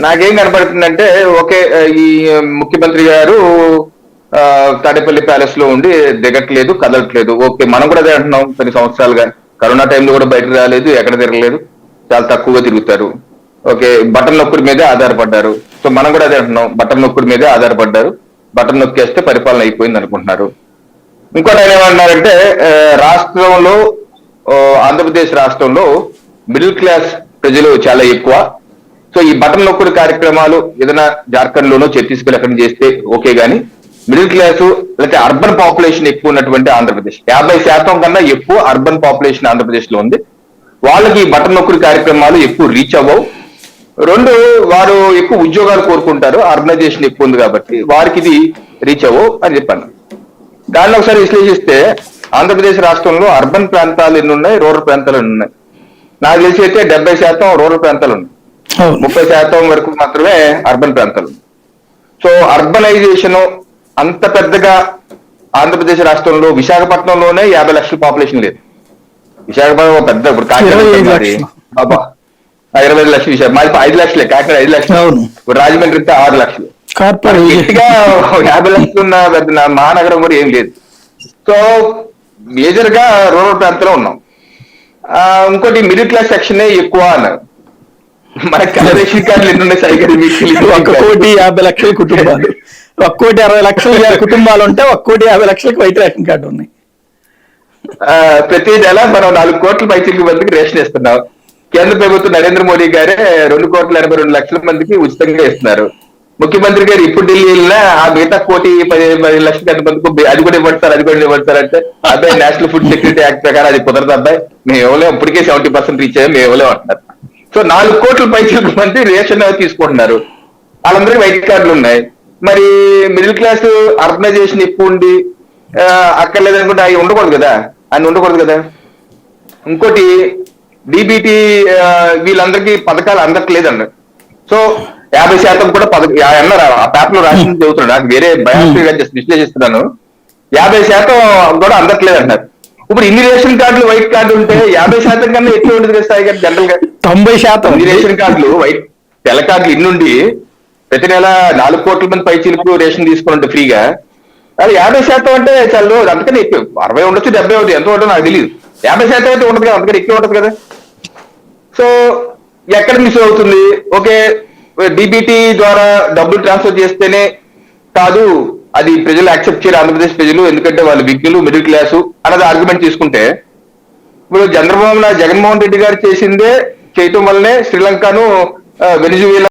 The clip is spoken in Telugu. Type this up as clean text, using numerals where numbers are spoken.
నాకేం కనపడుతుందంటే ఓకే, ఈ ముఖ్యమంత్రి గారు తాడేపల్లి ప్యాలెస్ లో ఉండి దిగట్లేదు, కదలట్లేదు. ఓకే, మనం కూడా అదే అంటున్నాం కొన్ని సంవత్సరాలుగా. కరోనా టైంలో కూడా బయటకు రాలేదు, ఎక్కడ తిరగలేదు, చాలా తక్కువగా తిరుగుతారు. ఓకే, బటన్ నొక్కుడి మీదే ఆధారపడ్డారు. సో మనం కూడా అదే అంటున్నాం, బటన్ నొక్కుడి మీదే ఆధారపడ్డారు, బటన్ నొక్కేస్తే పరిపాలన అయిపోయింది అనుకుంటున్నారు. ఇంకోటి ఆయన ఏమన్నారంటే రాష్ట్రంలో, ఆంధ్రప్రదేశ్ రాష్ట్రంలో మిడిల్ క్లాస్ ప్రజలు చాలా ఎక్కువ. సో ఈ బటన్ నొక్కుడు కార్యక్రమాలు ఏదైనా జార్ఖండ్ లోనో ఛత్తీస్గఢ్ ఎక్కడ చేస్తే ఓకే, గానీ మిడిల్ క్లాసు లేకపోతే అర్బన్ పాపులేషన్ ఎక్కువ ఉన్నటువంటి ఆంధ్రప్రదేశ్, 50% కన్నా ఎక్కువ అర్బన్ పాపులేషన్ ఆంధ్రప్రదేశ్ లో ఉంది. వాళ్ళకి ఈ బటన్ నొక్కుడు కార్యక్రమాలు ఎక్కువ రీచ్ అవ్వవు. రెండు, వారు ఎక్కువ ఉద్యోగాలు కోరుకుంటారు, అర్బనైజేషన్ ఎక్కువ ఉంది కాబట్టి వారికి ఇది రీచ్ అవ్వవు అని చెప్పాను. దాన్ని ఒకసారి విశ్లేషిస్తే ఆంధ్రప్రదేశ్ రాష్ట్రంలో అర్బన్ ప్రాంతాలు ఎన్ని ఉన్నాయి, రూరల్ ప్రాంతాలు ఎన్ని ఉన్నాయి? నాకు తెలిసి అయితే 70% రూరల్ ప్రాంతాలు ఉన్నాయి, 30% వరకు మాత్రమే అర్బన్ ప్రాంతాలు. సో అర్బనైజేషన్ అంత పెద్దగా ఆంధ్రప్రదేశ్ రాష్ట్రంలో విశాఖపట్నంలోనే 50 లక్షల పాపులేషన్ లేదు. విశాఖపట్నం పెద్ద, ఇప్పుడు కాకినాడ 25 లక్షలు, విశాఖ మాది 5 లక్షలే, కాకినాడ 5 లక్షలు, ఇప్పుడు రాజమండ్రి 6 లక్షలు. గట్టిగా 50 లక్షలు ఉన్న పెద్ద మహానగరం కూడా ఏం లేదు. సో మేజర్ గా రూరల్ ప్రాంతంలో ఉన్నాం. ఇంకోటి మిడిల్ క్లాస్ సెక్షన్ ఎక్కువ అన్నారు. మనకి రేషన్ కార్డులు ఎన్ని ఉన్నాయి సైకిల్? 1,50,00,000 కుటుంబాలు, 1,60,00,000 కుటుంబాలు ఉంటే 1,50,00,000 వైట్ రేషన్ కార్డు ఉన్నాయి. ప్రతి నెల మనం 4 కోట్ల పైచిలకు మందికి రేషన్ ఇస్తున్నాం. కేంద్ర ప్రభుత్వం నరేంద్ర మోడీ గారే 2,82,00,000 మందికి ఉచితంగా ఇస్తున్నారు. ముఖ్యమంత్రి గారు ఇప్పుడు ఢిల్లీ వెళ్ళినా ఆ మిగతా 1,10,10,00,000 మందికి అది కూడా ఇవ్వడతారు, అది కూడా ఇవ్వడతారు అంటే, అబ్బాయి నేషనల్ ఫుడ్ సెక్యూరిటీ యాక్ట్ ప్రకారం అది కుదరదు అబ్బాయి, మేము ఇవ్వలేము, ఇప్పటికే 70% రీచ్ అయ్యాం, మేము ఇవ్వలేము అంటున్నారు. సో 4 కోట్ల పైచిలకు మంది రేషన్ తీసుకుంటున్నారు, వాళ్ళందరికీ వైట్ కార్డులు ఉన్నాయి. మరి మిడిల్ క్లాస్ అర్బనైజేషన్ ఎక్కువ ఉండి అక్కర్లేదనుకుంటే అవి ఉండకూడదు కదా, అని ఉండకూడదు కదా. ఇంకోటి డిబిటీ వీళ్ళందరికీ పథకాలు అందట్లేదన్న. సో 50% కూడా అన్నారు, ఆ పేపర్ లో రాసి చదువుతున్నాడు, నాకు వేరే బయోగ్రఫీగా విశ్లేషిస్తున్నాను. 50% కూడా అందట్లేదు అంటారు. ఇప్పుడు ఇన్ని రేషన్ కార్డులు వైట్ కార్డు ఉంటే 50% కన్నా ఎక్కువ ఉంటుంది కదా స్థాయి గారు. జనరల్ గా 90% ఇన్ని రేషన్ కార్డులు వైట్ తెల్ల కార్డులు ఇన్నుండి ప్రతి నెల 4 కోట్ల మంది పైచీలకు రేషన్ తీసుకుని ఫ్రీగా, అది 50% అంటే చాలు. అందుకని ఎక్కువ 60 ఉండొచ్చు, 70 ఉండదు, ఎంత ఉండదు నాకు తెలియదు. 50% అయితే ఉండదు కదా, అందుకని ఎక్కువ ఉంటుంది కదా. సో ఎక్కడ మిస్ అవుతుంది? ఓకే, డిబిటీ ద్వారా డబ్బులు ట్రాన్స్ఫర్ చేస్తేనే కాదు, అది ప్రజలు యాక్సెప్ట్ చేయరు ఆంధ్రప్రదేశ్ ప్రజలు, ఎందుకంటే వాళ్ళు విజ్ఞులు, మిడిల్ క్లాసు అన్నది ఆర్గ్యుమెంట్ తీసుకుంటే, ఇప్పుడు జగన్మోహన్ రెడ్డి గారు చేయటం వల్లనే శ్రీలంకను, వెనిజువేలా